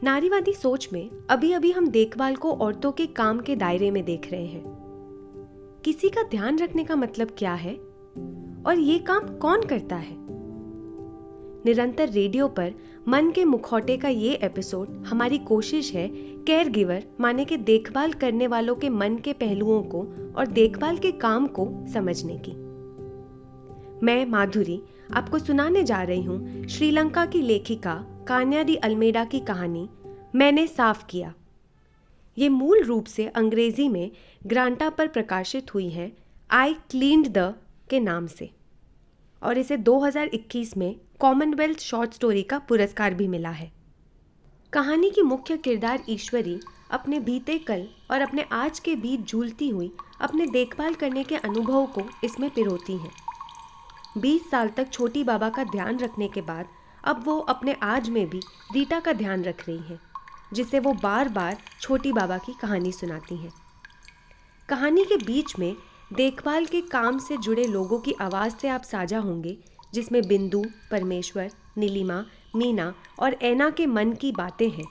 नारीवादी सोच में अभी अभी हम देखभाल को औरतों के काम के दायरे में देख रहे हैं। किसी का ध्यान रखने का मतलब क्या है और ये काम कौन करता है? निरंतर रेडियो पर मन के मुखौटे का ये एपिसोड हमारी कोशिश है केयर गिवर माने के देखभाल करने वालों के मन के पहलुओं को और देखभाल के काम को समझने की। मैं माधुरी आपको सुनाने जा रही हूँ श्रीलंका की लेखिका कान्या डी अल्मेडा की कहानी मैंने साफ किया। ये मूल रूप से अंग्रेजी में ग्रांटा पर प्रकाशित हुई है आई क्लीन्ड द के नाम से, और इसे 2021 में कॉमनवेल्थ शॉर्ट स्टोरी का पुरस्कार भी मिला है। कहानी की मुख्य किरदार ईश्वरी अपने बीते कल और अपने आज के बीच झूलती हुई अपने देखभाल करने के अनुभव को इसमें पिरोती हैं। 20 साल तक छोटी बाबा का ध्यान रखने के बाद अब वो अपने आज में भी रीटा का ध्यान रख रही हैं, जिसे वो बार बार छोटी बाबा की कहानी सुनाती हैं। कहानी के बीच में देखभाल के काम से जुड़े लोगों की आवाज़ से आप साझा होंगे, जिसमें बिंदु, परमेश्वर, नीलिमा, मीना और ऐना के मन की बातें हैं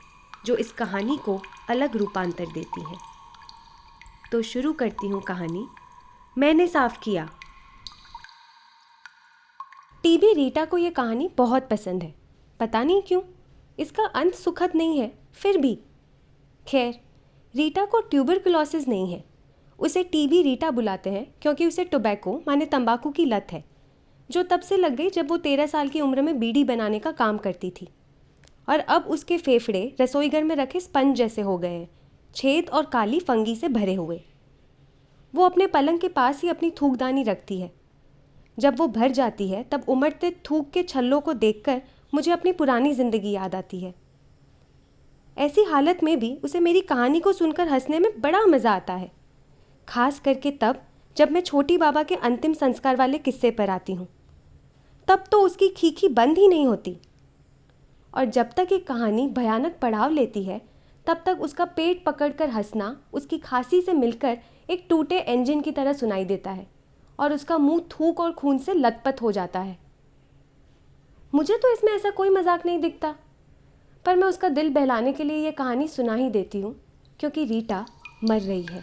जो इस कहानी को अलग रूपांतर देती हैं। तो शुरू करती हूँ कहानी मैंने साफ किया। टीबी रीटा को ये कहानी बहुत पसंद है, पता नहीं क्यों। इसका अंत सुखद नहीं है फिर भी। खैर, रीटा को ट्यूबरकुलोसिस नहीं है, उसे टीबी रीटा बुलाते हैं क्योंकि उसे टोबैको माने तंबाकू की लत है, जो तब से लग गई जब वो 13 साल की उम्र में बीड़ी बनाने का काम करती थी। और अब उसके फेफड़े रसोईघर में रखे स्पंज जैसे हो गए हैं, छेद और काली फंगी से भरे हुए। वो अपने पलंग के पास ही अपनी थूकदानी रखती है। जब वो भर जाती है तब उमड़ते थूक के छल्लों को देखकर मुझे अपनी पुरानी ज़िंदगी याद आती है। ऐसी हालत में भी उसे मेरी कहानी को सुनकर हंसने में बड़ा मज़ा आता है, खास करके तब जब मैं छोटी बाबा के अंतिम संस्कार वाले किस्से पर आती हूँ। तब तो उसकी खीखी बंद ही नहीं होती, और जब तक एक कहानी भयानक पड़ाव लेती है तब तक उसका पेट पकड़कर हंसना उसकी खांसी से मिलकर एक टूटे इंजन की तरह सुनाई देता है और उसका मुंह थूक और खून से लथपथ हो जाता है। मुझे तो इसमें ऐसा कोई मजाक नहीं दिखता, पर मैं उसका दिल बहलाने के लिए ये कहानी सुना ही देती हूँ, क्योंकि रीटा मर रही है।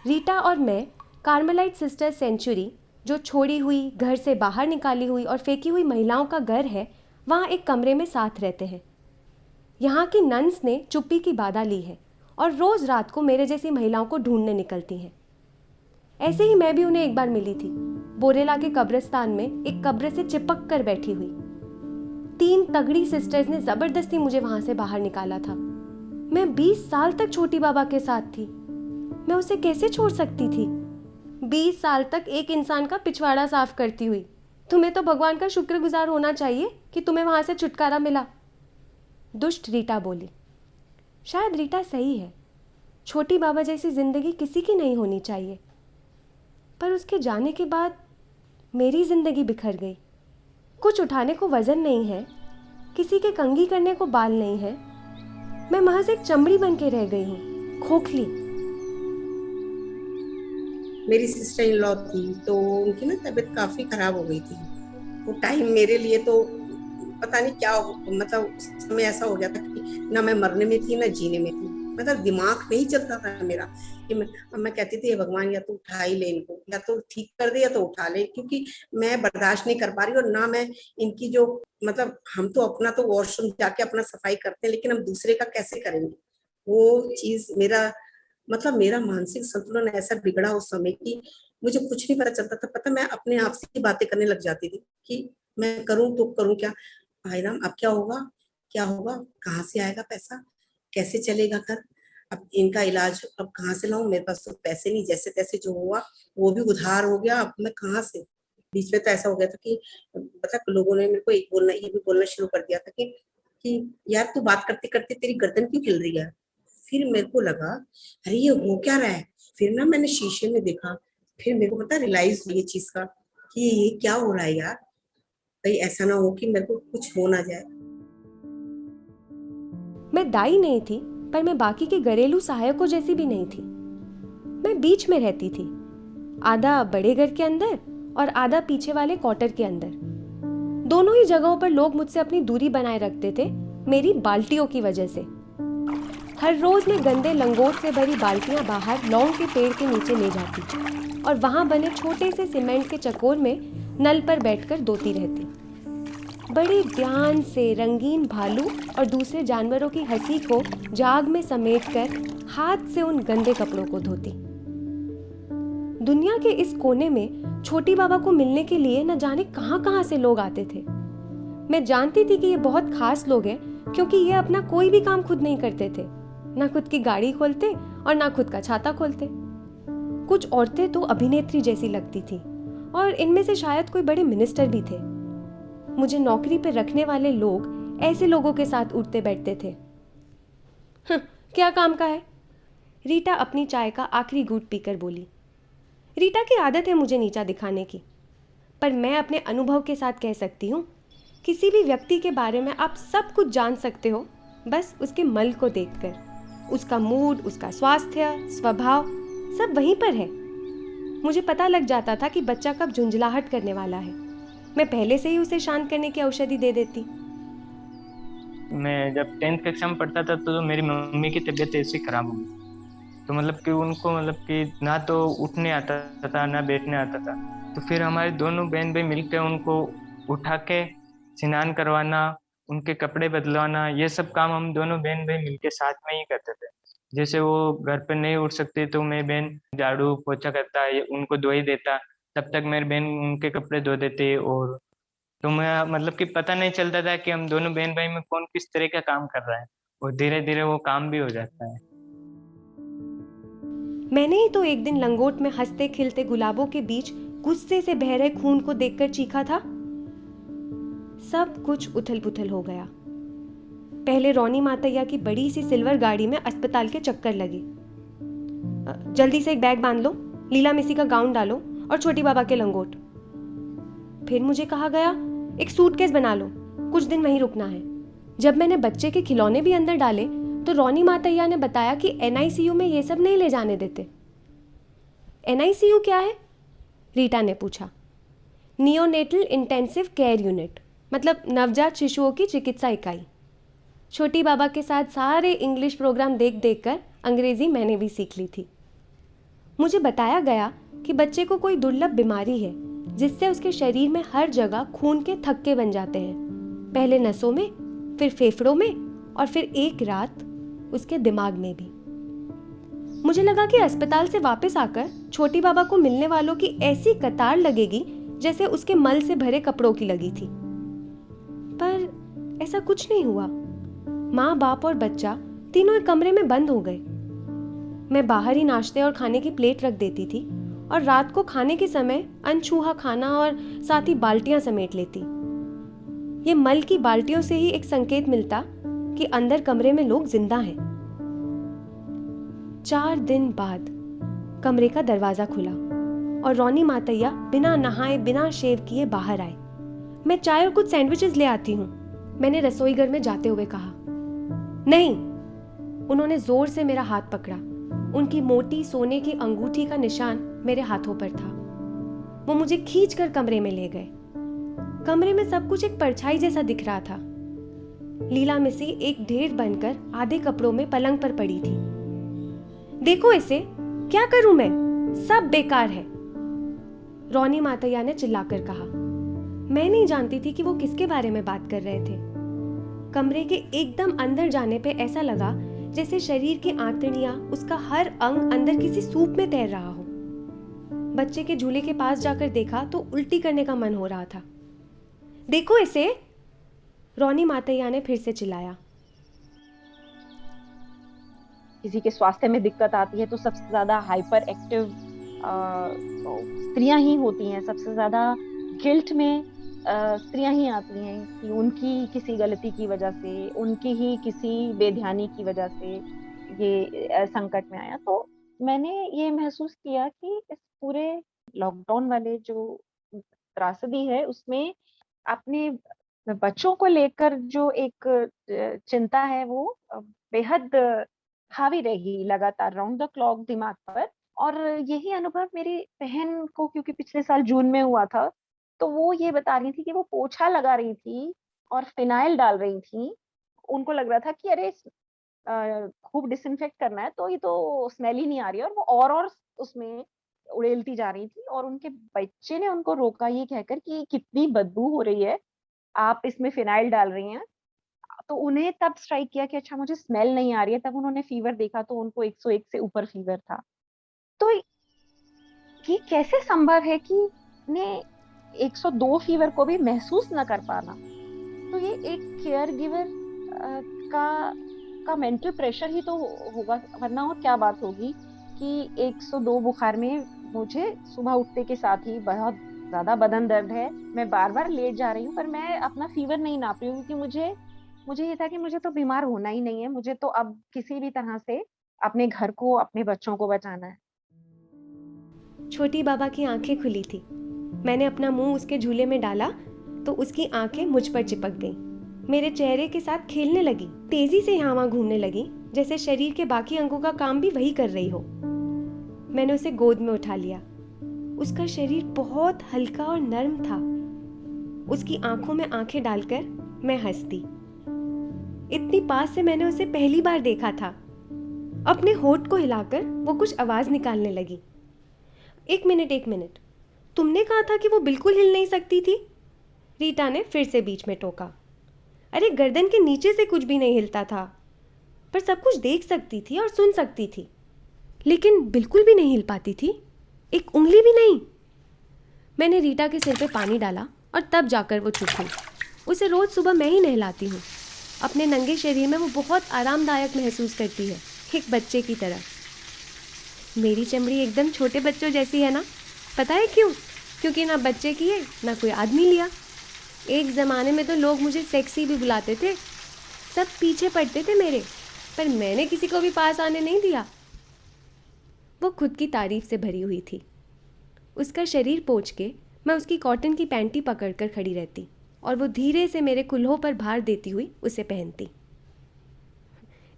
रीटा और मैं कार्मेलाइट सिस्टर्स सेंचुरी, जो छोड़ी हुई, घर से बाहर निकाली हुई और फेंकी हुई महिलाओं का घर है, वहाँ एक कमरे में साथ रहते हैं। यहाँ की नन्स ने चुप्पी की बाधा ली है और रोज़ रात को मेरे जैसी महिलाओं को ढूंढने निकलती हैं। ऐसे ही मैं भी उन्हें एक बार मिली थी, बोरेला के कब्रिस्तान में एक कब्र से चिपक कर बैठी हुई। 3 तगड़ी सिस्टर्स ने ज़बरदस्ती मुझे वहाँ से बाहर निकाला था। मैं 20 साल तक छोटी बाबा के साथ थी, मैं उसे कैसे छोड़ सकती थी? 20 साल तक एक इंसान का पिछवाड़ा साफ करती हुई। तुम्हें तो भगवान का शुक्रगुजार होना चाहिए कि तुम्हें वहाँ से छुटकारा मिला। दुष्ट रीटा बोली। शायद रीटा सही है, छोटी बाबा जैसी जिंदगी किसी की नहीं होनी चाहिए। पर उसके जाने के बाद मेरी जिंदगी बिखर गई। कुछ उठाने को वजन नहीं है, किसी के कंघी करने को बाल नहीं है। मैं महज एक चमड़ी बन के रह गई हूँ, खोखली। मेरी सिस्टर इन लॉ थी, तो उनकी ना तबीयत काफी खराब हो गई थी। वो टाइम मेरे लिए तो पता नहीं क्या मतलब उस समय ऐसा हो गया था कि ना मैं मरने में थी ना जीने में थी। मतलब दिमाग नहीं चलता था मेरा कि मैं कहती थी भगवान या तो उठा ही ले इनको, या तो ठीक कर दे या तो उठा ले, क्योंकि मैं बर्दाश्त नहीं कर पा रही। और ना मैं इनकी जो मतलब हम तो अपना तो वॉशरूम जाके अपना सफाई करते हैं, लेकिन हम दूसरे का कैसे करेंगे? वो चीज मेरा मानसिक संतुलन ऐसा बिगड़ा उस समय की मुझे कुछ नहीं पता चलता था। पता मैं अपने आप से ही बातें करने लग जाती थी कि मैं करूं तो करूं क्या? भाई राम, अब क्या होगा? क्या होगा? कहाँ से आएगा पैसा? कैसे चलेगा घर? अब इनका इलाज अब कहाँ से लाऊं? मेरे पास तो पैसे नहीं। जैसे तैसे जो हुआ वो भी उधार हो गया। अब मैं कहाँ से? बीच में तो ऐसा हो गया था कि मतलब लोगों ने मेरे को ये भी बोलना शुरू कर दिया था कि यार तू बात करते करते तेरी गर्दन क्यों हिल रही है? फिर मेरे को लगा अरे ये हो क्या रहा है? फिर ना मैंने शीशे में देखा, फिर मेरे को पता रियलाइज हुई ये चीज का कि ये क्या हो रहा है यार, कहीं ऐसा ना हो कि मेरे को कुछ हो ना जाए। मैं दाई नहीं थी, पर मैं बाकी के घरेलू सहायकों जैसी भी नहीं थी। मैं बीच में रहती थी, आधा बड़े घर के अंदर और आधा पीछे वाले क्वार्टर के अंदर। दोनों ही जगहों पर लोग मुझसे अपनी दूरी बनाए रखते थे, मेरी बाल्टियों की वजह से। हर रोज मैं गंदे लंगोट से भरी बाल्टियां बाहर लौंग के पेड़ के नीचे ले जाती और वहां बने छोटे से सीमेंट के चकोर में नल पर बैठकर धोती रहती। बड़े ध्यान से रंगीन भालू और दूसरे जानवरों की हंसी को जाग में समेटकर हाथ से उन गंदे कपड़ों को धोती। दुनिया के इस कोने में छोटी बाबा को मिलने के लिए न जाने कहां-कहां से लोग आते थे। मैं जानती थी कि ये बहुत खास लोग हैं, क्योंकि ये अपना कोई भी काम खुद नहीं करते थे, ना खुद की गाड़ी खोलते और ना खुद का छाता खोलते। कुछ औरतें तो अभिनेत्री जैसी लगती थी और इनमें से शायद कोई बड़े मिनिस्टर भी थे। मुझे नौकरी पर रखने वाले लोग ऐसे लोगों के साथ उठते बैठते थे। क्या काम का है? रीटा अपनी चाय का आखिरी घूंट पीकर बोली। रीटा की आदत है मुझे नीचा दिखाने की, पर मैं अपने अनुभव के साथ कह सकती हूँ, किसी भी व्यक्ति के बारे में आप सब कुछ जान सकते हो बस उसके मल को देखकर। उसका मूड, उसका स्वास्थ्य, स्वभाव सब वहीं पर है। मुझे पता लग जाता था कि बच्चा कब झुंझलाहट करने वाला है। मैं पहले से ही उसे शांत करने की औषधि दे देती। मैं जब 10th कक्षा में पढ़ता था तो मेरी मम्मी की तबीयत ऐसी खराब हो गई। तो मतलब कि उनको मतलब कि ना तो उठने आता था ना बैठने आता था। तो फिर हमारे दोनों बहन भाई मिलकर उनको उठा के स्नान करवाना, उनके कपड़े बदलवाना, ये सब काम हम दोनों बहन भाई मिलके साथ में ही करते थे। जैसे वो घर पे नहीं उठ सकते तो मैं बहन झाड़ू पोछा करता, ये उनको धोई देता, तब तक मेरी बहन उनके कपड़े धो देते। और तो मैं मतलब कि पता नहीं चलता था कि हम दोनों बहन भाई में कौन किस तरह का काम कर रहा है, और धीरे धीरे वो काम भी हो जाता है। मैंने ही तो एक दिन लंगोट में हंसते खिलते गुलाबों के बीच गुस्से से बह रहे खून को देखकर चीखा था। सब कुछ उथल पुथल हो गया। पहले रोनी मातैया की बड़ी सी सिल्वर गाड़ी में अस्पताल के चक्कर लगे। जल्दी से एक बैग बांध लो, लीला मिसी का गाउन डालो और छोटी बाबा के लंगोट। फिर मुझे कहा गया, एक सूटकेस बना लो, कुछ दिन वहीं रुकना है। जब मैंने बच्चे के खिलौने भी अंदर डाले तो रोनी मातैया ने बताया कि एनआईसीयू में ये सब नहीं ले जाने देते। एनआईसीयू क्या है? रीटा ने पूछा। नियोनेटल इंटेंसिव केयर यूनिट, मतलब नवजात शिशुओं की चिकित्सा इकाई। छोटी बाबा के साथ सारे इंग्लिश प्रोग्राम देख देख कर अंग्रेजी मैंने भी सीख ली थी। मुझे बताया गया कि बच्चे को कोई दुर्लभ बीमारी है जिससे उसके शरीर में हर जगह खून के थक्के बन जाते हैं, पहले नसों में, फिर फेफड़ों में और फिर एक रात उसके दिमाग में भी। मुझे लगा कि अस्पताल से वापस आकर छोटी बाबा को मिलने वालों की ऐसी कतार लगेगी जैसे उसके मल से भरे कपड़ों की लगी थी, पर ऐसा कुछ नहीं हुआ। माँ, बाप और बच्चा तीनों एक कमरे में बंद हो गए। मैं बाहर ही नाश्ते और खाने की प्लेट रख देती थी और रात को खाने के समय अनछूहा खाना और साथ ही बाल्टियां समेट लेती। ये मल की बाल्टियों से ही एक संकेत मिलता कि अंदर कमरे में लोग जिंदा हैं। 4 दिन बाद कमरे का दरवाजा खुला और रोनी मातैया बिना नहाए बिना शेव किए बाहर आए। मैं चाय और कुछ सैंडविचेस ले आती हूँ, मैंने रसोई घर में जाते हुए कहा। नहीं, उन्होंने जोर से मेरा हाथ पकड़ा। उनकी मोटी सोने की अंगूठी का निशान मेरे हाथों पर था। वो मुझे खींच कर कमरे में ले गए। कमरे में सब कुछ एक परछाई जैसा दिख रहा था। लीला मिसी एक ढेर बनकर आधे कपड़ों में पलंग पर पड़ी थी। देखो इसे, क्या करूं मैं, सब बेकार है, रोनी मातैया ने चिल्लाकर कहा। मैं नहीं जानती थी कि वो किसके बारे में बात कर रहे थे। कमरे के एकदम अंदर जाने पे ऐसा लगा जैसे शरीर की आंतड़ियां, उसका हर अंग अंदर किसी सूप में तैर रहा हो। बच्चे के झूले के पास जाकर देखा तो उल्टी करने का मन हो रहा था। देखो इसे, रोनी मातैया ने फिर से चिल्लाया। किसी के स्वास्थ्य में दिक्कत आती है तो सबसे ज्यादा हाइपर एक्टिव स्त्रियां ही होती हैं। सबसे ज्यादा गिल्ट में स्त्रियां ही आती हैं कि उनकी किसी गलती की वजह से, उनकी ही किसी बेध्यानी की वजह से ये संकट में आया। तो मैंने ये महसूस किया कि इस पूरे लॉकडाउन वाले जो त्रासदी है उसमें अपने बच्चों को लेकर जो एक चिंता है वो बेहद हावी रही लगातार राउंड द क्लॉक दिमाग पर। और यही अनुभव मेरी बहन को, क्योंकि पिछले साल जून में हुआ था, तो वो ये बता रही थी कि वो पोछा लगा रही थी और फिनाइल डाल रही थी। उनको लग रहा था कि अरे खूब डिसइंफेक्ट करना है तो ये तो स्मेल ही नहीं आ रही है, और वो और उसमें उड़ेलती जा रही थी। और उनके बच्चे ने उनको रोका ये कहकर कि कितनी बदबू हो रही है, आप इसमें फिनाइल डाल रही हैं। तो उन्हें तब स्ट्राइक किया कि अच्छा मुझे स्मेल नहीं आ रही है। तब उन्होंने फीवर देखा तो उनको 101 से ऊपर फीवर था। तो ये कैसे संभव है कि ने 102 फीवर को भी महसूस न कर पाना। तो ये एक केयर गिवर का मेंटल प्रेशर ही तो होगा, वरना और क्या बात होगी कि 102 बुखार में मुझे सुबह उठते के साथ ही बहुत ज्यादा बदन दर्द है, मैं बार बार लेट जा रही हूँ, पर मैं अपना फीवर नहीं नाप रही हूँ, क्योंकि मुझे मुझे ये था कि मुझे तो बीमार होना ही नहीं है, मुझे तो अब किसी भी तरह से अपने घर को, अपने बच्चों को बचाना है। छोटी बाबा की आंखें खुली थी। मैंने अपना मुंह उसके झूले में डाला तो उसकी आंखें मुझ पर चिपक गईं। मेरे चेहरे के साथ खेलने लगी, तेजी से यहाँ वहाँ घूमने लगी, जैसे शरीर के बाकी अंगों का काम भी वही कर रही हो। मैंने उसे गोद में उठा लिया। उसका शरीर बहुत हल्का और नर्म था। उसकी आंखों में आंखें डालकर मैं हंसती। इतनी पास से मैंने उसे पहली बार देखा था। अपने होठ को हिलाकर वो कुछ आवाज निकालने लगी। एक मिनट, तुमने कहा था कि वो बिल्कुल हिल नहीं सकती थी? रीटा ने फिर से बीच में टोका। अरे गर्दन के नीचे से कुछ भी नहीं हिलता था, पर सब कुछ देख सकती थी और सुन सकती थी, लेकिन बिल्कुल भी नहीं हिल पाती थी, एक उंगली भी नहीं। मैंने रीटा के सिर पे पानी डाला और तब जाकर वो चुप हुई। उसे रोज सुबह मैं ही नहलाती हूँ। अपने नंगे शरीर में वो बहुत आरामदायक महसूस करती है, एक बच्चे की तरह। मेरी चमड़ी एकदम छोटे बच्चों जैसी है ना। पता है क्यों? क्योंकि ना बच्चे की है ना कोई आदमी लिया। एक ज़माने में तो लोग मुझे सेक्सी भी बुलाते थे, सब पीछे पड़ते थे मेरे, पर मैंने किसी को भी पास आने नहीं दिया। वो खुद की तारीफ से भरी हुई थी। उसका शरीर पोंछ के मैं उसकी कॉटन की पैंटी पकड़कर खड़ी रहती और वो धीरे से मेरे कुल्हों पर भार देती हुई उसे पहनती।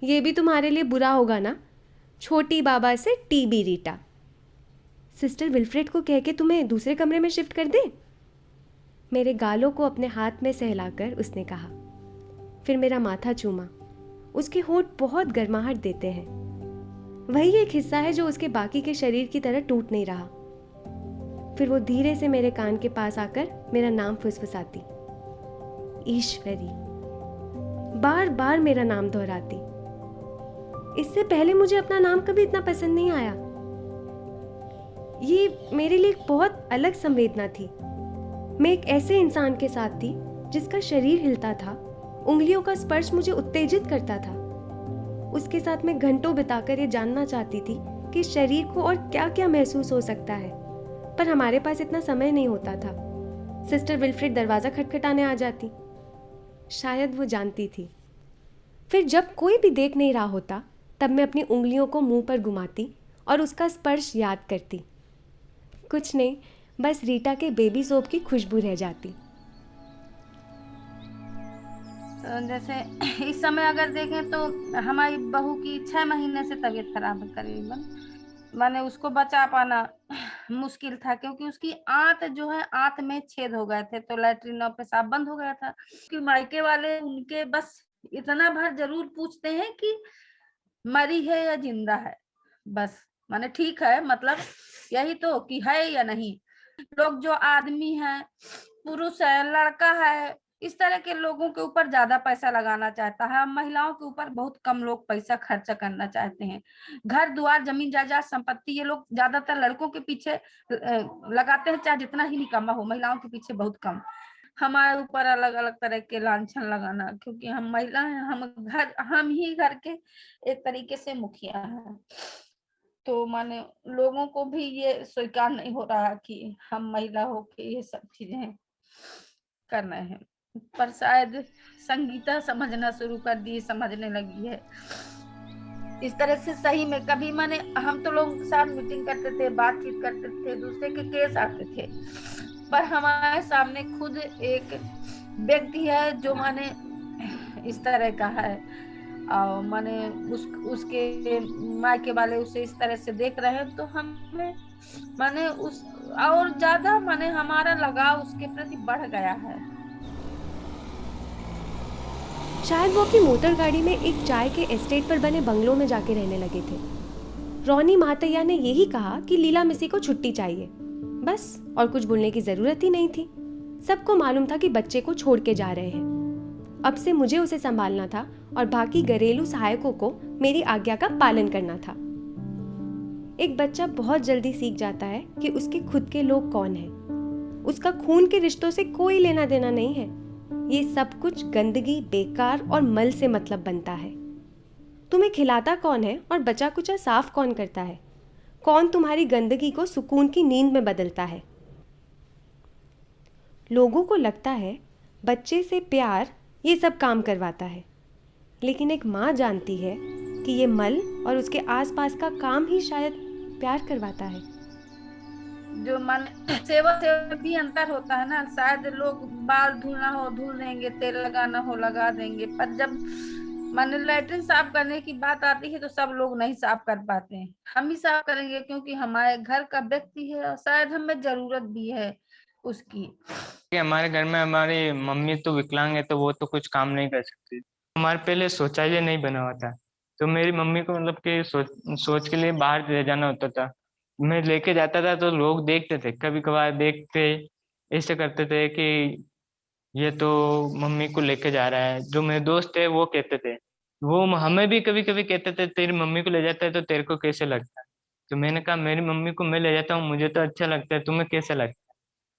ये भी तुम्हारे लिए बुरा होगा ना, छोटी बाबा से टीबी रीटा। सिस्टर विल्फ्रेड को कह के तुम्हें दूसरे कमरे में शिफ्ट कर दे। मेरे गालों को अपने हाथ में सहलाकर उसने कहा। फिर मेरा माथा चूमा। उसके होंठ बहुत गर्माहट देते हैं। वही एक हिस्सा है जो उसके बाकी के शरीर की तरह टूट नहीं रहा। फिर वो धीरे से मेरे कान के पास आकर मेरा नाम फुसफुसाती, ईश्वरी। बार बार मेरा नाम दोहराती। इससे पहले मुझे अपना नाम कभी इतना पसंद नहीं आया। ये मेरे लिए एक बहुत अलग संवेदना थी। मैं एक ऐसे इंसान के साथ थी जिसका शरीर हिलता था, उंगलियों का स्पर्श मुझे उत्तेजित करता था। उसके साथ मैं घंटों बिताकर ये जानना चाहती थी कि शरीर को और क्या क्या महसूस हो सकता है, पर हमारे पास इतना समय नहीं होता था। सिस्टर विल्फ्रेड दरवाज़ा खटखटाने आ जाती। शायद वो जानती थी। फिर जब कोई भी देख नहीं रहा होता तब मैं अपनी उंगलियों को मुंह पर घुमाती और उसका स्पर्श याद करती। कुछ नहीं, बस रीटा के बेबी सोप की खुशबू रह जाती। जैसे इस समय अगर देखें तो हमारी बहू की 6 महीने से तबीयत खराब है करीबन। माने उसको बचा पाना मुश्किल था, क्योंकि उसकी आंत जो है, आंत में छेद हो गए थे, तो लैट्रिन और पेशाब बंद हो गया था। कि मायके वाले उनके बस इतना भर जरूर पूछते हैं कि मरी है या जिंदा है, बस माने ठीक है, मतलब यही तो कि है या नहीं। लोग जो आदमी है, पुरुष है, लड़का है, इस तरह के लोगों के ऊपर ज्यादा पैसा लगाना चाहता है। महिलाओं के ऊपर बहुत कम लोग पैसा खर्चा करना चाहते हैं। घर द्वार, जमीन जायदाद, संपत्ति, ये लोग ज्यादातर लड़कों के पीछे लगाते हैं, चाहे जितना ही निकम्मा हो। महिलाओं के पीछे बहुत कम। हमारे ऊपर अलग अलग तरह के लांछन लगाना, क्योंकि हम महिला हैं, हम ही घर के एक तरीके से मुखिया हैं। तो माने लोगों को भी ये स्वीकार नहीं हो रहा कि हम महिला हो के ये सब चीजें कर रहे हैं। पर शायद संगीता समझना शुरू कर दी, समझने लगी है इस तरह से। सही में कभी माने हम तो लोगों के साथ मीटिंग करते थे, बातचीत करते थे, दूसरे के केस आते थे, पर हमारे सामने खुद एक व्यक्ति है जो माने इस तरह का है। और माने उसके मायके वाले उसे इस तरह से देख रहे हैं, तो हमें माने उस और ज्यादा माने हमारा लगाव उसके प्रति बढ़ गया है। शायद वो अपनी मोटर गाड़ी में एक चाय के एस्टेट पर बने बंगलों में जाके रहने लगे थे। रोनी महातैया ने यही कहा कि लीला मिसी को छुट्टी चाहिए, बस, और कुछ बोलने की जरूरत ही नहीं थी। सबको मालूम था कि बच्चे को छोड़ के जा रहे हैं। अब से मुझे उसे संभालना था और बाकी घरेलू सहायकों को मेरी आज्ञा का पालन करना था। एक बच्चा बहुत जल्दी सीख जाता है कि उसके खुद के लोग कौन हैं। उसका खून के रिश्तों से कोई लेना देना नहीं है। ये सब कुछ गंदगी, बेकार और मल से मतलब बनता है। तुम्हें खिलाता कौन है और बचा कुचा साफ कौन करता है? कौन तुम्हारी गंदगी को सुकून की नींद में बदलता है? लोगों को लगता है बच्चे से प्यार ये सब काम करवाता है, लेकिन एक माँ जानती है कि ये मल और उसके आसपास का काम ही शायद प्यार करवाता है। जो मन सेवा से भी अंतर होता है ना। शायद लोग बाल धुलना हो धुल देंगे, तेल लगाना हो लगा देंगे, पर जब माने लैट्रिन साफ करने की बात आती है तो सब लोग नहीं साफ कर पाते हैं। हम ही साफ करेंगे क्योंकि हमारे घर का व्यक्ति है और शायद हमें जरूरत भी है उसकी। कि हमारे घर में हमारी मम्मी तो विकलांग है, तो वो तो कुछ काम नहीं कर सकती। हमारे पहले शौचालय नहीं बना हुआ था, तो मेरी मम्मी को मतलब कि सोच के लिए बाहर ले जाना होता था। मैं लेके जाता था तो लोग देखते थे, कभी कभार देखते, ऐसे करते थे कि ये तो मम्मी को लेके जा रहा है। जो मेरे दोस्त थे वो कहते थे, वो हमें भी कभी कभी कहते थे तेरी मम्मी को ले जाता है तो तेरे को कैसे लगता है? तो मैंने कहा मेरी मम्मी को मैं ले जाता हूँ, मुझे तो अच्छा लगता है, तुम्हें कैसे लगता है?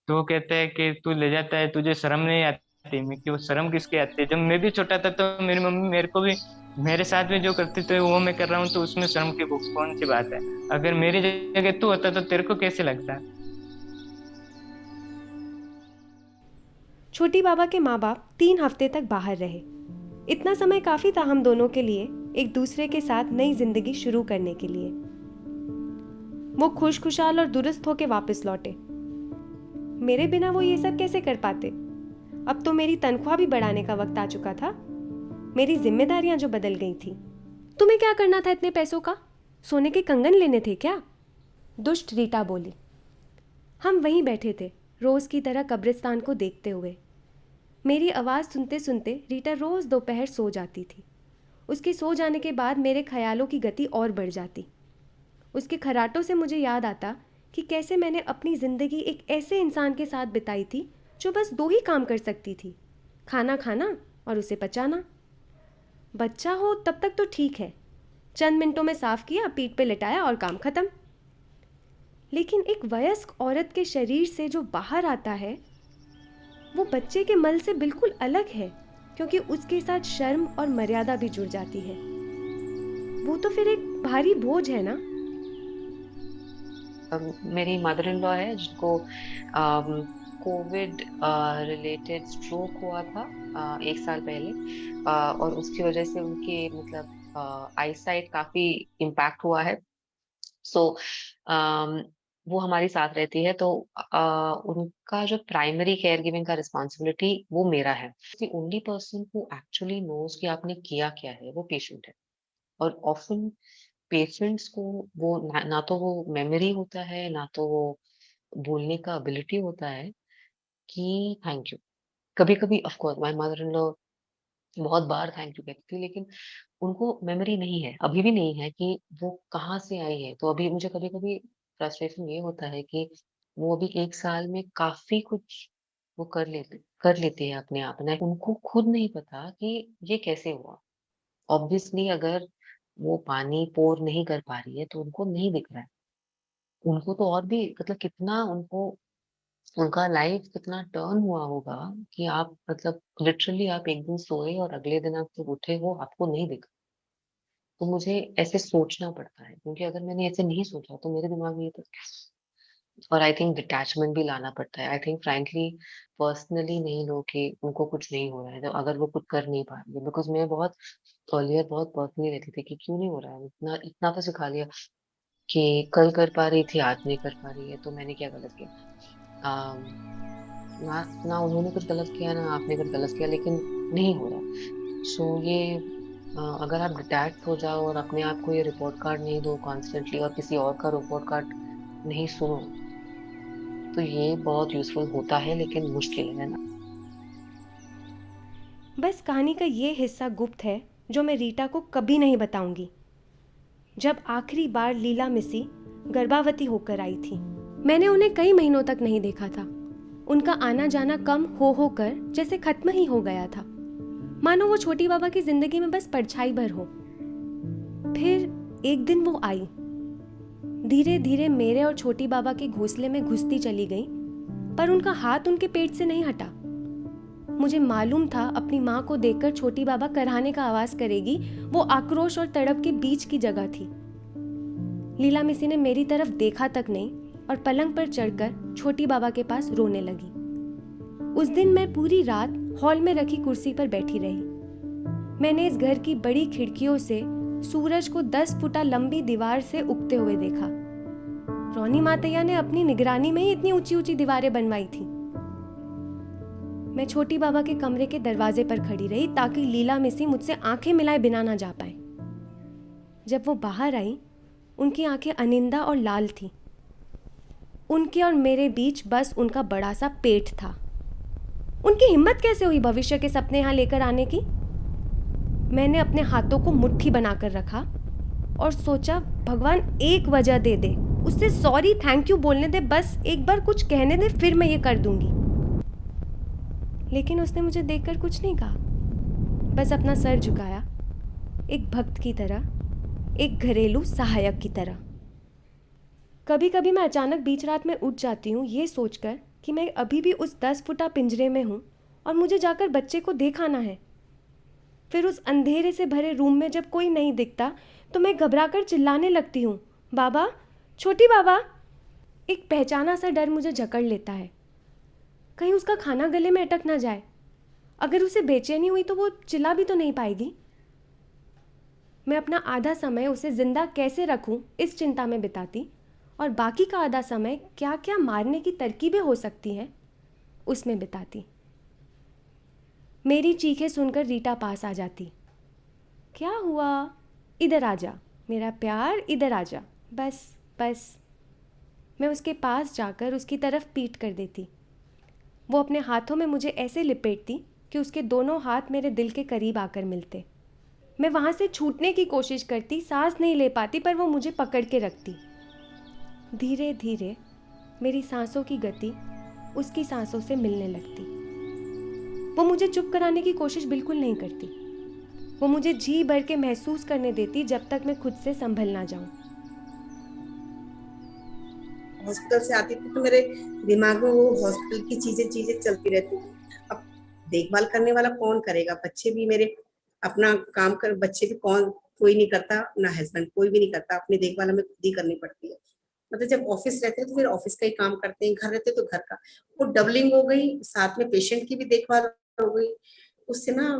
तो वो कहते हैं कि तू ले जाता है, तुझे शर्म नहीं आती? मैं क्यों, शर्म किसकी आती है? जब मैं भी छोटा था तो मेरी मम्मी मेरे को भी मेरे साथ में जो करती थी वो मैं कर रहा हूँ, तो उसमें शर्म की कौन सी बात है? अगर मेरी जगह तू होता तो तेरे को कैसे लगता? छोटी बाबा के माँ बाप 3 हफ्ते तक बाहर रहे। इतना समय काफी था हम दोनों के लिए एक दूसरे के साथ नई जिंदगी शुरू करने के लिए। वो खुशखुशाल और दुरुस्त होके वापस लौटे। मेरे बिना वो ये सब कैसे कर पाते? अब तो मेरी तनख्वाह भी बढ़ाने का वक्त आ चुका था। मेरी जिम्मेदारियां जो बदल गई थी। तुम्हें क्या करना था इतने पैसों का? सोने के कंगन लेने थे क्या? दुष्ट रीटा बोली। हम वहीं बैठे थे, रोज की तरह कब्रिस्तान को देखते हुए। मेरी आवाज़ सुनते सुनते रीटा रोज दोपहर सो जाती थी। उसके सो जाने के बाद मेरे ख्यालों की गति और बढ़ जाती। उसके खराटों से मुझे याद आता कि कैसे मैंने अपनी ज़िंदगी एक ऐसे इंसान के साथ बिताई थी जो बस 2 ही काम कर सकती थी, खाना खाना और उसे पचाना। बच्चा हो तब तक तो ठीक है, चंद मिनटों में साफ किया, पीठ पे लिटाया और काम खत्म। लेकिन एक वयस्क औरत के शरीर से जो बाहर आता है वो बच्चे के मल से बिल्कुल अलग है, क्योंकि उसके साथ शर्म और मर्यादा भी जुड़ जाती है। वो तो फिर एक भारी बोझ है ना। मेरी मदर इन लॉ है जिनको कोविड रिलेटेड स्ट्रोक हुआ था 1 साल पहले, और उसकी वजह से उनके मतलब आईसाइट काफी इम्पैक्ट हुआ है। सो वो हमारी साथ रहती है, तो उनका जो प्राइमरी केयर गिविंग का रिस्पॉन्सिबिलिटी वो मेरा है। The only person who actually knows कि आपने किया क्या है वो पेशेंट है। और ऑफन पेशेंट्स को वो ना तो वो मेमोरी होता है, ना तो वो बोलने का एबिलिटी होता है कि थैंक यू। कभी कभी of course my mother in law बहुत बार थैंक यू कहती थी, लेकिन उनको मेमोरी नहीं है, अभी भी नहीं है कि वो कहाँ से आई है। तो अभी मुझे कभी कभी फ्रस्ट्रेशन ये होता है कि वो अभी 1 साल में काफी कुछ वो कर लेते हैं अपने आप में, उनको खुद नहीं पता कि ये कैसे हुआ। ऑब्वियसली अगर वो पानी पोर नहीं कर पा रही है तो उनको नहीं दिख रहा है। उनको तो और भी मतलब कितना उनको उनका लाइफ कितना टर्न हुआ होगा कि आप मतलब लिटरली आप एक दिन सोए और अगले दिन आप जब उठे हो आपको नहीं दिखा। तो मुझे ऐसे सोचना पड़ता है, क्योंकि अगर मैंने ऐसे नहीं सोचा तो मेरे दिमाग में ये तो, और आई थिंक डिटैचमेंट भी लाना पड़ता है। आई थिंक फ्रैंकली पर्सनली नहीं लो कि उनको कुछ नहीं हो रहा है, तो अगर वो कुछ कर नहीं पा रही है, बिकॉज मैं बहुत अर्लियर बहुत पर्सनली रहती थी कि क्यों नहीं हो रहा है, इतना इतना तो सिखा लिया कि कल कर पा रही थी आज नहीं कर पा रही है, तो मैंने क्या गलत किया? अम, ना ना उन्होंने कुछ गलत किया ना आपने कुछ गलत किया, लेकिन नहीं हो रहा। सो ये अगर आप डिटैच हो जाओ और अपने आप को ये रिपोर्ट कार्ड नहीं दो कॉन्स्टेंटली और किसी और का रिपोर्ट कार्ड नहीं सुनो, तो ये बहुत यूजफुल होता है, लेकिन मुश्किल है ना। बस कहानी का ये हिस्सा गुप्त है जो मैं रीटा को कभी नहीं बताऊंगी। जब आखिरी बार लीला मिसी गर्भवती होकर आई थी, मैंने उन्हें कई महीनों तक नहीं देखा था। उनका आना जाना कम हो कर जैसे खत्म ही हो गया था, मानो वो छोटी बाबा की जिंदगी में बस परछाई भर हो। फिर एक दिन वो आई, धीरे धीरे मेरे और छोटी बाबा के घोंसले में घुसती चली गई, पर उनका हाथ उनके पेट से नहीं हटा। मुझे मालूम था अपनी माँ को देखकर छोटी बाबा कराहने का आवाज करेगी। वो आक्रोश और तड़प के बीच की जगह थी। लीला मिसी ने मेरी तरफ देखा तक नहीं और पलंग पर चढ़कर छोटी बाबा के पास रोने लगी। उस दिन मैं पूरी रात हॉल में रखी कुर्सी पर बैठी रही। मैंने इस घर की बड़ी खिड़कियों से सूरज को 10 फुटा लंबी दीवार से उगते हुए देखा। रोनी मातैया ने अपनी निगरानी में ही इतनी ऊंची ऊंची दीवारें बनवाई थी। मैं छोटी बाबा के कमरे के दरवाजे पर खड़ी रही ताकि लीला मिसी मुझसे आंखें मिलाए बिना ना जा पाए। जब वो बाहर आई, उनकी आंखें अनिंदा और लाल थी। उनके और मेरे बीच बस उनका बड़ा सा पेट था। उनकी हिम्मत कैसे हुई भविष्य के सपने यहाँ लेकर आने की? मैंने अपने हाथों को मुट्ठी बनाकर रखा और सोचा भगवान एक वजह दे दे, उससे सॉरी थैंक यू बोलने दे, बस एक बार कुछ कहने दे, फिर मैं ये कर दूंगी। लेकिन उसने मुझे देखकर कुछ नहीं कहा, बस अपना सर झुकाया, एक भक्त की तरह, एक घरेलू सहायक की तरह। कभी कभी मैं अचानक बीच रात में उठ जाती हूँ ये सोचकर कि मैं अभी भी उस 10 फुटा पिंजरे में हूँ और मुझे जाकर बच्चे को देखाना है। फिर उस अंधेरे से भरे रूम में जब कोई नहीं दिखता तो मैं घबराकर चिल्लाने लगती हूँ, बाबा, छोटी बाबा। एक पहचाना सा डर मुझे जकड़ लेता है, कहीं उसका खाना गले में अटक ना जाए। अगर उसे बेचैनी हुई तो वो चिल्ला भी तो नहीं पाएगी। मैं अपना आधा समय उसे जिंदा कैसे रखूं इस चिंता में बिताती और बाकी का आधा समय क्या क्या मारने की तरकीबें हो सकती हैं उसमें बिताती। मेरी चीखें सुनकर रीटा पास आ जाती। क्या हुआ? इधर आ जा मेरा प्यार, इधर आ जा, बस बस। मैं उसके पास जाकर उसकी तरफ पीठ कर देती। वो अपने हाथों में मुझे ऐसे लिपेटती कि उसके दोनों हाथ मेरे दिल के करीब आकर मिलते। मैं वहाँ से छूटने की कोशिश करती, सांस नहीं ले पाती, पर वो मुझे पकड़ के रखती। धीरे धीरे मेरी सांसों की गति उसकी सांसों से मिलने लगती। वो मुझे चुप कराने की कोशिश बिल्कुल नहीं करती। वो मुझे जी भर के महसूस करने देती जब तक मैं खुद से संभल ना जाऊं। हॉस्पिटल से आती थी तो मेरे दिमाग में वो हॉस्पिटल की चीजें चलती रहती थी। अब देखभाल करने वाला कौन करेगा? बच्चे भी मेरे अपना काम कर, बच्चे भी कोई नहीं करता, ना हस्बैंड कोई भी नहीं करता। अपनी देखभाल हमें खुद ही करनी पड़ती है। मतलब जब ऑफिस रहते हैं तो फिर ऑफिस का ही काम करते हैं, घर रहते तो घर का। वो डबलिंग हो गई, साथ में पेशेंट की भी देखभाल हो गई। उससे ना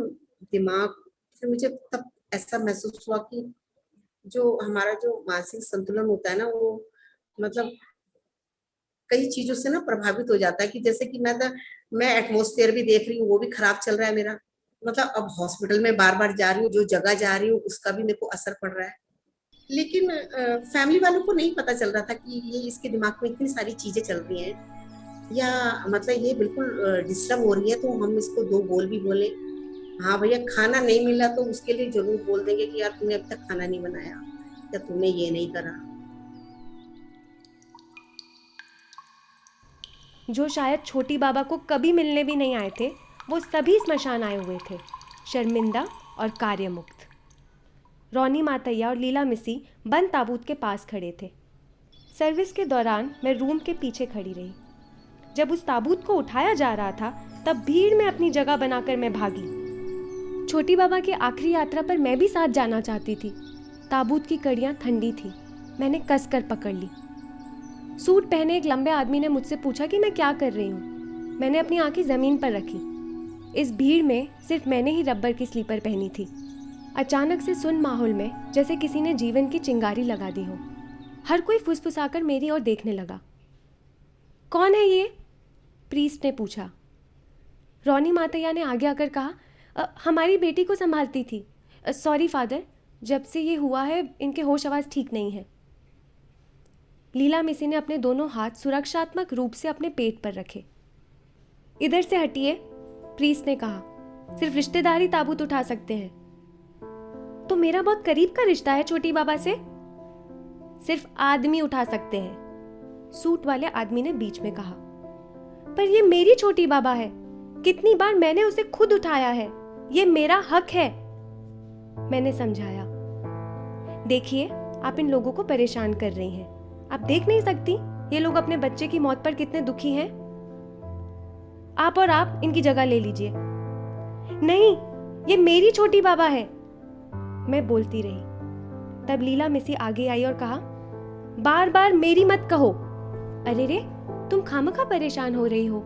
दिमाग, फिर मुझे तब ऐसा महसूस हुआ कि जो हमारा जो मानसिक संतुलन होता है ना, वो मतलब कई चीजों से ना प्रभावित हो जाता है। कि जैसे कि मैं एटमॉस्फेयर भी देख रही हूँ, वो भी खराब चल रहा है मेरा। मतलब अब हॉस्पिटल में बार बार जा रही हूँ, जो जगह जा रही हूँ उसका भी मेरे को असर पड़ रहा है। लेकिन फैमिली वालों को नहीं पता चल रहा था कि ये इसके दिमाग में इतनी सारी चीजें चल रही हैं, या मतलब ये बिल्कुल डिस्टर्ब हो रही है। तो हम इसको दो बोल भी बोले, हाँ भैया खाना नहीं मिला तो उसके लिए जरूर बोल देंगे कि यार तूने अब तक खाना नहीं बनाया या तूने ये नहीं करा। जो शायद छोटी बाबा को कभी मिलने भी नहीं आए थे, वो सभी स्मशान आए हुए थे, शर्मिंदा और कार्यमुक्त। रोनी मातैया और लीला मिसी बंद ताबूत के पास खड़े थे। सर्विस के दौरान मैं रूम के पीछे खड़ी रही। जब उस ताबूत को उठाया जा रहा था तब भीड़ में अपनी जगह बनाकर मैं भागी। छोटी बाबा की आखिरी यात्रा पर मैं भी साथ जाना चाहती थी। ताबूत की कड़ियाँ ठंडी थी, मैंने कसकर पकड़ ली। सूट पहने एक लंबे आदमी ने मुझसे पूछा कि मैं क्या कर रही हूँ। मैंने अपनी आंखें ज़मीन पर रखी। इस भीड़ में सिर्फ मैंने ही रबर की स्लीपर पहनी थी। अचानक से सुन्न माहौल में जैसे किसी ने जीवन की चिंगारी लगा दी हो। हर कोई फुसफुसाकर मेरी ओर देखने लगा। कौन है ये? प्रीस्ट ने पूछा। रोनी मातैया ने आगे आकर कहा, हमारी बेटी को संभालती थी, सॉरी फादर, जब से ये हुआ है इनके होश आवाज़ ठीक नहीं है। लीला मिसी ने अपने दोनों हाथ सुरक्षात्मक रूप से अपने पेट पर रखे। इधर से हटिए, प्रीस्ट ने कहा, सिर्फ रिश्तेदार ही ताबूत उठा सकते हैं। तो मेरा बहुत करीब का रिश्ता है छोटी बाबा से, सिर्फ आदमी उठा सकते हैं, सूट वाले आदमी ने बीच में कहा। पर ये मेरी छोटी बाबा है, कितनी बार मैंने उसे खुद उठाया है, ये मेरा हक है, मैंने समझाया। देखिए, आप इन लोगों को परेशान कर रही हैं। आप देख नहीं सकती ये लोग अपने बच्चे की मौत पर कितने दुखी हैं? आप और आप इनकी जगह ले लीजिए। नहीं, ये मेरी छोटी बाबा है, मैं बोलती रही। तब लीला मिसी आगे आई और कहा, बार बार मेरी मत कहो। अरे रे, तुम खामखा परेशान हो रही हो,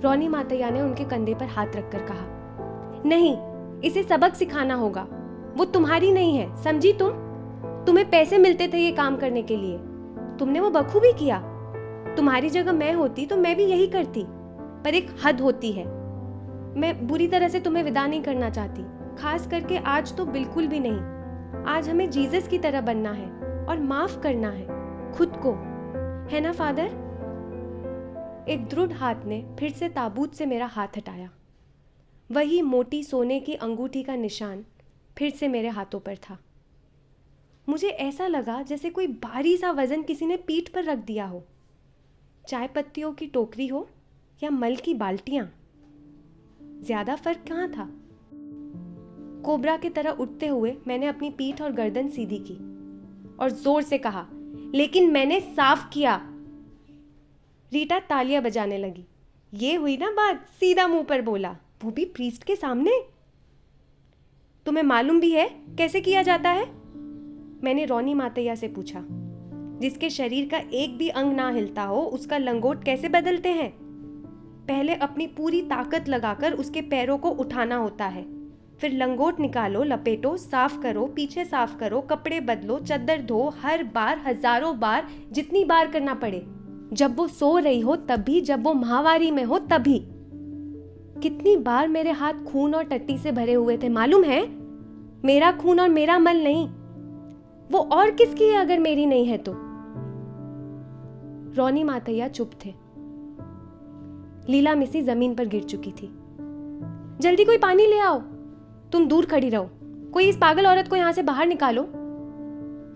रोनी मातैया ने उनके कंधे पर हाथ रखकर कहा। नहीं, इसे सबक सिखाना होगा, वो तुम्हारी नहीं है, समझी तुम? तुम्हें पैसे मिलते थे ये काम करने के लिए, तुमने वो बखूबी किया। तुम्हारी जगह मैं होती तो मैं भी यही करती, पर एक हद होती है। मैं बुरी तरह से तुम्हें विदा नहीं करना चाहती, खास करके आज तो बिल्कुल भी नहीं। आज हमें जीसस की तरह बनना है और माफ करना है खुद को, है ना फादर? एक दृढ़ हाथ ने फिर से ताबूत से मेरा हाथ हटाया। वही मोटी सोने की अंगूठी का निशान फिर से मेरे हाथों पर था। मुझे ऐसा लगा जैसे कोई भारी सा वजन किसी ने पीठ पर रख दिया हो। चाय पत्तियों की टोकरी हो या मल की बाल्टियां, ज्यादा फर्क कहाँ था। कोबरा की तरह उठते हुए मैंने अपनी पीठ और गर्दन सीधी की और जोर से कहा, लेकिन मैंने साफ किया। रीटा तालियां बजाने लगी। ये हुई ना बात, सीधा मुंह पर बोला, वो भी प्रीस्ट के सामने। तुम्हें मालूम भी है कैसे किया जाता है? मैंने रोनी मातैया से पूछा। जिसके शरीर का एक भी अंग ना हिलता हो उसका लंगोट कैसे बदलते हैं? पहले अपनी पूरी ताकत लगाकर उसके पैरों को उठाना होता है, फिर लंगोट निकालो, लपेटो, साफ करो, पीछे साफ करो, कपड़े बदलो, चद्दर धो, हर बार हजारों बार, जितनी बार करना पड़े। जब वो सो रही हो तभी, जब वो माहवारी में हो तभी। कितनी बार मेरे हाथ खून और टट्टी से भरे हुए थे मालूम है? मेरा खून और मेरा मल नहीं, वो और किसकी है अगर मेरी नहीं है तो? रोनी मातैया चुप थे। लीला मिसी जमीन पर गिर चुकी थी। जल्दी कोई पानी ले आओ। तुम दूर खड़ी रहो, कोई इस पागल औरत को यहां से बाहर निकालो।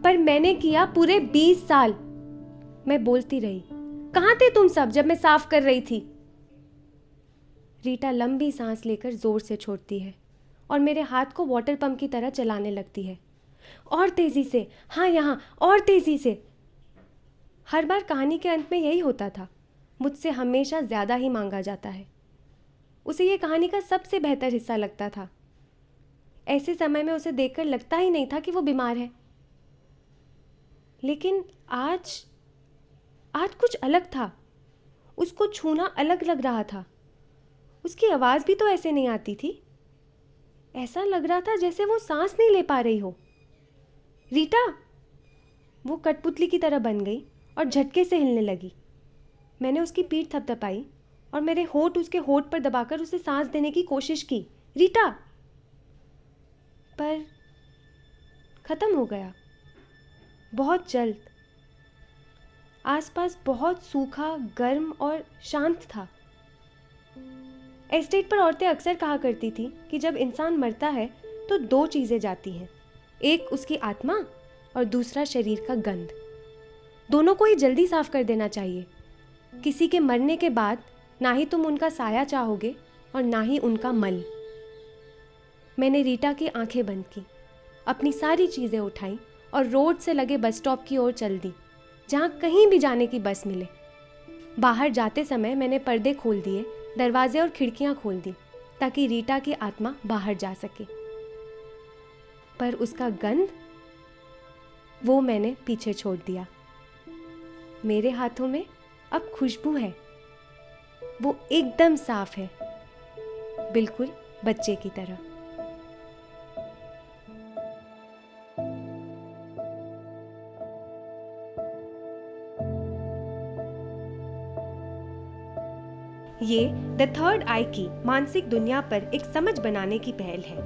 पर मैंने किया पूरे 20 साल, मैं बोलती रही। कहां थे तुम सब जब मैं साफ कर रही थी? रीटा लंबी सांस लेकर जोर से छोड़ती है और मेरे हाथ को वाटर पंप की तरह चलाने लगती है। और तेजी से, हाँ यहाँ, और तेजी से। हर बार कहानी के अंत में यही होता था, मुझसे हमेशा ज्यादा ही मांगा जाता है। उसे ये कहानी का सबसे बेहतर हिस्सा लगता था। ऐसे समय में उसे देखकर लगता ही नहीं था कि वो बीमार है। लेकिन आज कुछ अलग था। उसको छूना अलग लग रहा था। उसकी आवाज भी तो ऐसे नहीं आती थी। ऐसा लग रहा था जैसे वो सांस नहीं ले पा रही हो। रीटा, वो कठपुतली की तरह बन गई और झटके से हिलने लगी। मैंने उसकी पीठ थपथपाई और मेरे होंठ उसके होंठ पर दबाकर उसे सांस देने की कोशिश की। रीटा, पर खत्म हो गया बहुत जल्द। आसपास बहुत सूखा, गर्म और शांत था। एस्टेट पर औरतें अक्सर कहा करती थी कि जब इंसान मरता है तो 2 चीजें जाती हैं, एक उसकी आत्मा और दूसरा शरीर का गंध। दोनों को ही जल्दी साफ कर देना चाहिए। किसी के मरने के बाद ना ही तुम उनका साया चाहोगे और ना ही उनका मल। मैंने रीटा की आंखें बंद की, अपनी सारी चीजें उठाई और रोड से लगे बस स्टॉप की ओर चल दी, जहां कहीं भी जाने की बस मिले। बाहर जाते समय मैंने पर्दे खोल दिए, दरवाजे और खिड़कियां खोल दी ताकि रीटा की आत्मा बाहर जा सके। पर उसका गंध, वो मैंने पीछे छोड़ दिया। मेरे हाथों में अब खुशबू है। वो एकदम साफ है, बिल्कुल बच्चे की तरह। ये द थर्ड आई की मानसिक दुनिया पर एक समझ बनाने की पहल है।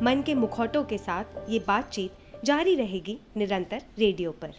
मन के मुखौटों के साथ ये बातचीत जारी रहेगी निरंतर रेडियो पर।